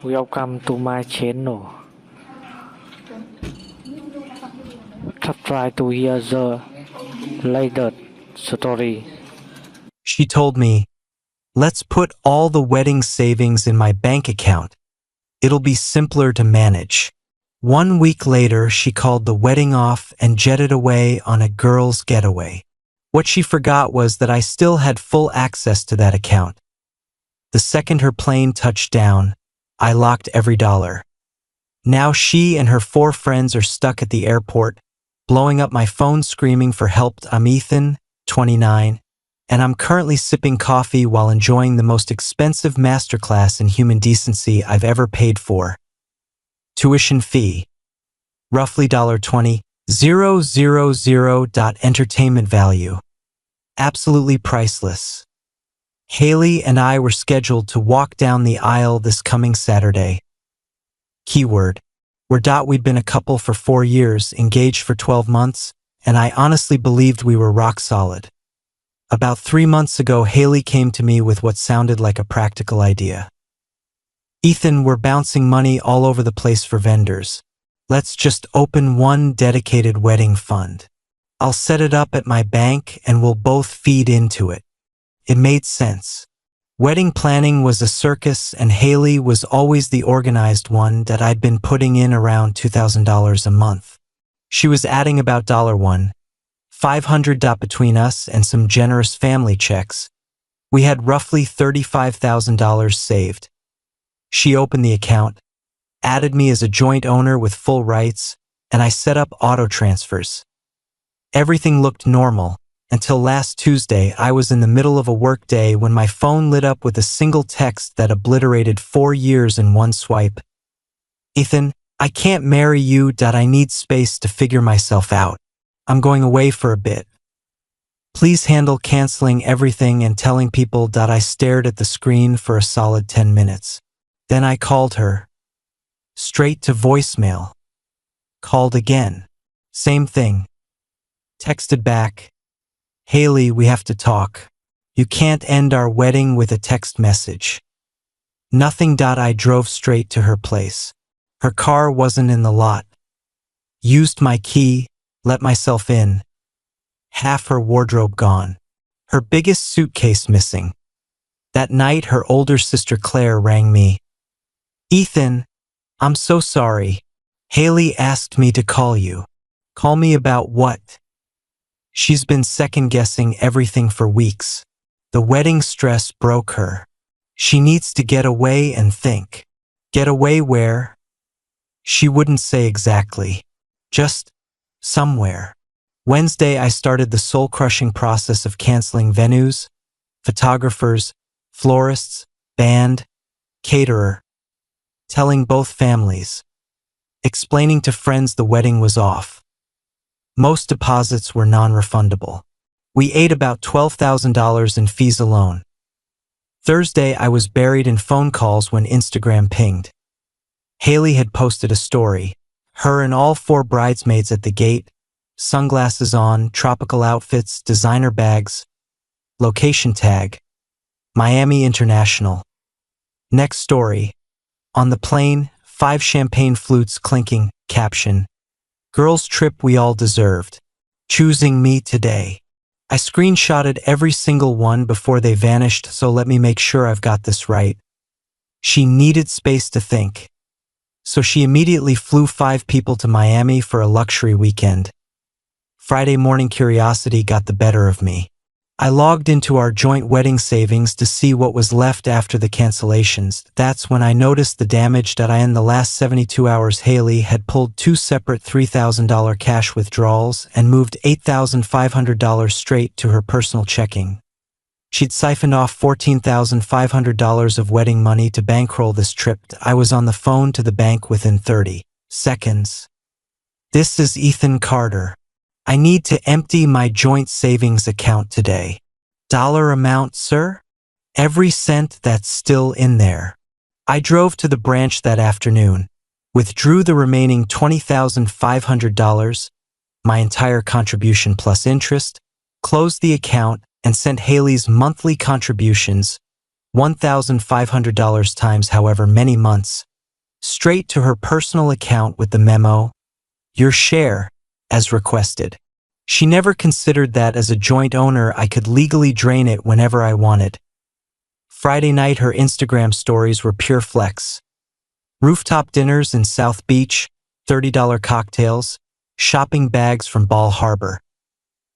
Welcome to my channel. Try to hear the latest story. She told me, "Let's put all the wedding savings in my bank account. It'll be simpler to manage." 1 week later, she called the wedding off and jetted away on a girl's getaway. What she forgot was that I still had full access to that account. The second her plane touched down, I locked every dollar. Now she and her 4 friends are stuck at the airport, blowing up my phone screaming for help. I'm Ethan, 29, and I'm currently sipping coffee while enjoying the most expensive masterclass in human decency I've ever paid for. Tuition fee, roughly $20,000. Entertainment value, absolutely priceless. Haley and I were scheduled to walk down the aisle this coming Saturday. Keyword, we'd been a couple for 4 years, engaged for 12 months, and I honestly believed we were rock solid. About 3 months ago, Haley came to me with what sounded like a practical idea. "Ethan, we're bouncing money all over the place for vendors. Let's just open one dedicated wedding fund. I'll set it up at my bank and we'll both feed into it." It made sense. Wedding planning was a circus and Haley was always the organized one that I'd been putting in around $2,000 a month. She was adding about $1,500 between us and some generous family checks. We had roughly $35,000 saved. She opened the account, added me as a joint owner with full rights, and I set up auto transfers. Everything looked normal. Until last Tuesday, I was in the middle of a work day when my phone lit up with a single text that obliterated 4 years in one swipe. "Ethan, I can't marry you. I need space to figure myself out. I'm going away for a bit. Please handle canceling everything and telling people." I stared at the screen for a solid 10 minutes. Then I called her. Straight to voicemail. Called again. Same thing. Texted back, "Haley, we have to talk. You can't end our wedding with a text message." Nothing. I drove straight to her place. Her car wasn't in the lot. Used my key, let myself in. Half her wardrobe gone. Her biggest suitcase missing. That night, her older sister Claire rang me. "Ethan, I'm so sorry. Haley asked me to call you." "Call me about what?" She's been second-guessing everything for weeks. The wedding stress broke her. She needs to get away and think. Get away where? She wouldn't say exactly. Just somewhere. Wednesday, I started the soul-crushing process of canceling venues, photographers, florists, band, caterer, telling both families, explaining to friends the wedding was off. Most deposits were non-refundable. We ate about $12,000 in fees alone. Thursday, I was buried in phone calls when Instagram pinged. Haley had posted a story. Her and all 4 bridesmaids at the gate, sunglasses on, tropical outfits, designer bags. Location tag, Miami International. Next story, on the plane, 5 champagne flutes clinking, caption, "Girls' trip we all deserved. Choosing me today." I screenshotted every single one before they vanished, so let me make sure I've got this right. She needed space to think. So she immediately flew 5 people to Miami for a luxury weekend. Friday morning curiosity got the better of me. I logged into our joint wedding savings to see what was left after the cancellations. That's when I noticed the damage that in the last 72 hours Haley had pulled 2 separate $3,000 cash withdrawals and moved $8,500 straight to her personal checking. She'd siphoned off $14,500 of wedding money to bankroll this trip. I was on the phone to the bank within 30 seconds. "This is Ethan Carter. I need to empty my joint savings account today. Dollar amount, sir? Every cent that's still in there." I drove to the branch that afternoon, withdrew the remaining $20,500, my entire contribution plus interest, closed the account, and sent Haley's monthly contributions, $1,500 times however many months, straight to her personal account with the memo, "Your share, as requested." She never considered that as a joint owner I could legally drain it whenever I wanted. Friday night her Instagram stories were pure flex. Rooftop dinners in South Beach, $30 cocktails, shopping bags from Ball Harbor.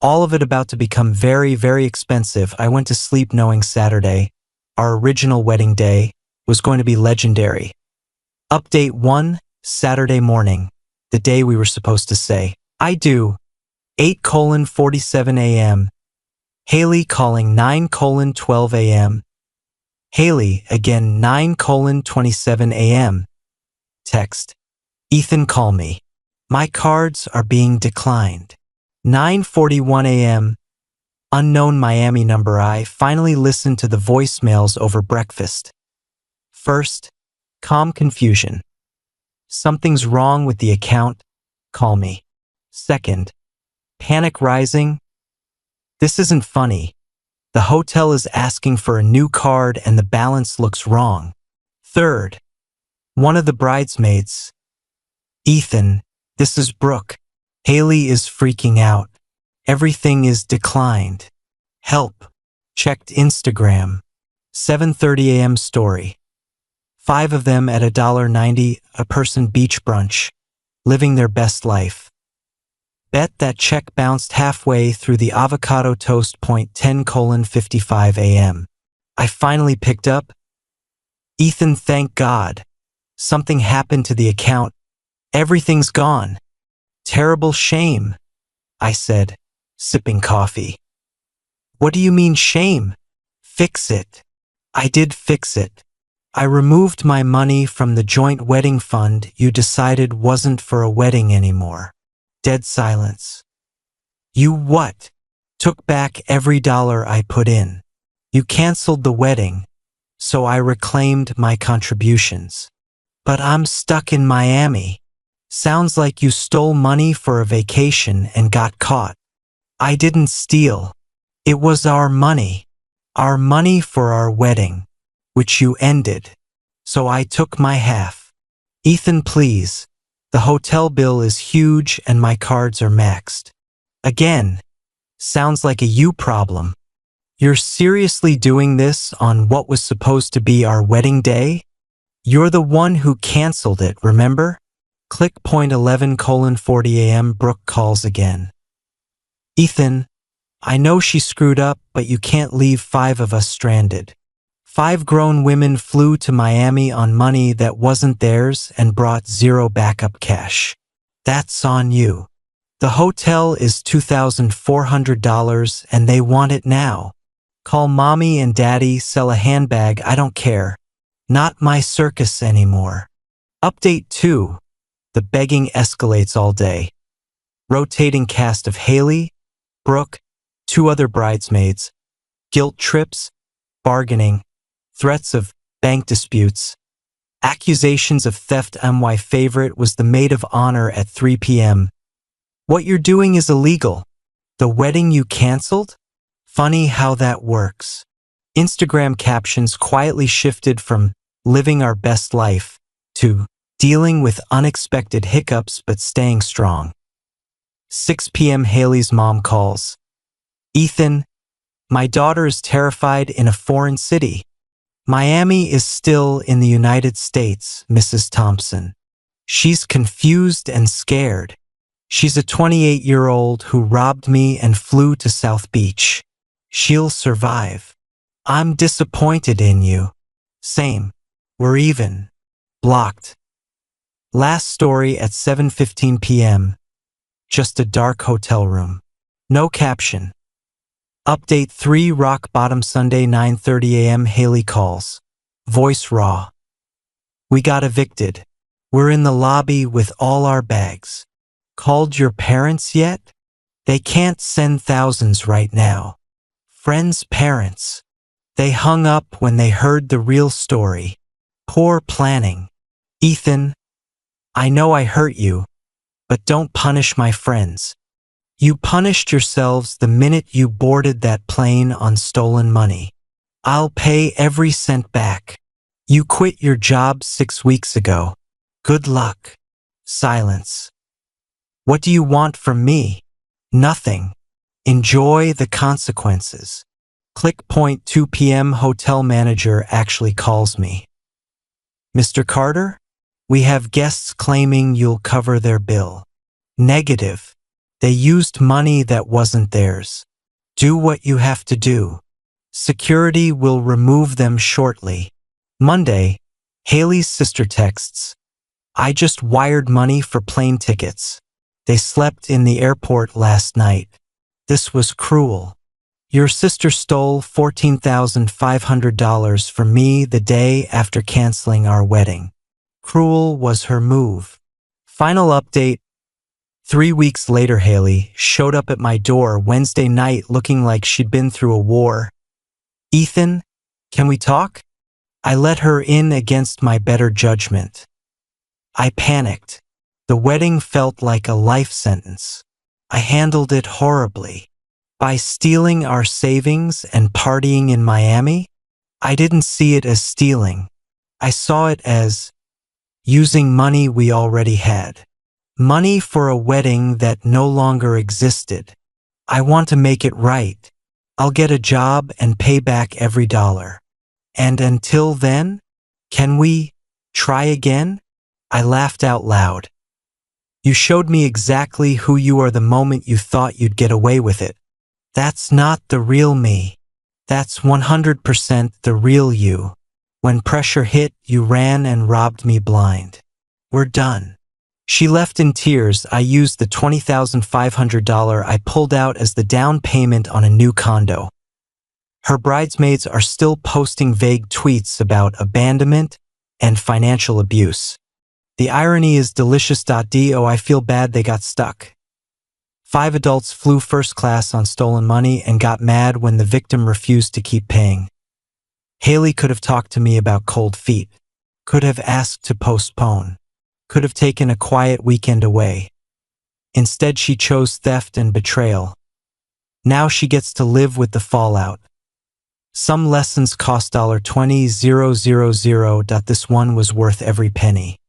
All of it about to become very, very expensive. I went to sleep knowing Saturday, our original wedding day, was going to be legendary. Update 1, Saturday morning, the day we were supposed to say, "I do," 8:47 a.m. Haley calling 9:12 a.m. Haley again 9:27 a.m. Text, "Ethan, call me. My cards are being declined." 9:41 a.m. Unknown Miami number. I finally listened to the voicemails over breakfast. First, calm confusion. "Something's wrong with the account. Call me." Second, panic rising. "This isn't funny. The hotel is asking for a new card and the balance looks wrong." Third, one of the bridesmaids. "Ethan, this is Brooke. Haley is freaking out. Everything is declined. Help." Checked Instagram. 7:30 a.m. story. 5 of them at $1.90 a person beach brunch, living their best life. Bet that check bounced halfway through the avocado toast. 10:55 a.m. I finally picked up. "Ethan, thank God. Something happened to the account. Everything's gone." "Terrible shame," I said, sipping coffee. "What do you mean shame?" "Fix it." I did fix it. I removed my money from the joint wedding fund you decided wasn't for a wedding anymore. Dead silence. "You what?" "Took back every dollar I put in. You canceled the wedding, so I reclaimed my contributions." "But I'm stuck in Miami." "Sounds like you stole money for a vacation and got caught." "I didn't steal. It was our money. Our money for our wedding, which you ended. So I took my half." "Ethan, please. The hotel bill is huge and my cards are maxed." "Again. Sounds like a you problem. You're seriously doing this on what was supposed to be our wedding day? You're the one who canceled it, remember?" Click. 11:40 a.m. Brooke calls again. "Ethan, I know she screwed up, but you can't leave 5 of us stranded. 5 grown women flew to Miami on money that wasn't theirs and brought 0 backup cash. That's on you. The hotel is $2,400 and they want it now. Call mommy and daddy, sell a handbag, I don't care. Not my circus anymore." Update 2. The begging escalates all day. Rotating cast of Haley, Brooke, 2 other bridesmaids, guilt trips, bargaining, threats of bank disputes, accusations of theft. My favorite was the maid of honor at 3 p.m. "What you're doing is illegal. The wedding you canceled? Funny how that works." Instagram captions quietly shifted from "living our best life" to "dealing with unexpected hiccups but staying strong." 6 p.m. Haley's mom calls. "Ethan, my daughter is terrified in a foreign city. Miami is still in the United States, Mrs. Thompson. She's confused and scared. She's a 28-year-old who robbed me and flew to South Beach. She'll survive. I'm disappointed in you. Same. We're even. Blocked." Last story at 7:15 p.m. Just a dark hotel room. No caption. Update 3. Rock bottom Sunday 9:30 a.m. Haley calls. Voice raw. "We got evicted. We're in the lobby with all our bags. Called your parents yet? They can't send thousands right now. Friends' parents. They hung up when they heard the real story. Poor planning. Ethan, I know I hurt you, but don't punish my friends. You punished yourselves the minute you boarded that plane on stolen money. I'll pay every cent back. You quit your job 6 weeks ago. Good luck. Silence. What do you want from me? Nothing. Enjoy the consequences. Click. 2 p.m. Hotel manager actually calls me. Mr. Carter? We have guests claiming you'll cover their bill. Negative. They used money that wasn't theirs. Do what you have to do. Security will remove them shortly. Monday, Haley's sister texts. I just wired money for plane tickets. They slept in the airport last night. This was cruel. Your sister stole $14,500 from me the day after canceling our wedding. Cruel was her move. Final update. 3 weeks later, Haley showed up at my door Wednesday night looking like she'd been through a war. Ethan, can we talk? I let her in against my better judgment. I panicked. The wedding felt like a life sentence. I handled it horribly. By stealing our savings and partying in Miami, I didn't see it as stealing. I saw it as using money we already had. Money for a wedding that no longer existed. I want to make it right. I'll get a job and pay back every dollar. And until then, can we try again? I laughed out loud. You showed me exactly who you are the moment you thought you'd get away with it. That's not the real me. That's 100% the real you. When pressure hit, you ran and robbed me blind. We're done. She left in tears. I used the $20,500 I pulled out as the down payment on a new condo. Her bridesmaids are still posting vague tweets about abandonment and financial abuse. The irony is delicious. Oh, I feel bad they got stuck. 5 adults flew first class on stolen money and got mad when the victim refused to keep paying. Haley could have talked to me about cold feet, could have asked to postpone, could have taken a quiet weekend away. Instead, she chose theft and betrayal. Now she gets to live with the fallout. Some lessons cost $20,000. This one was worth every penny.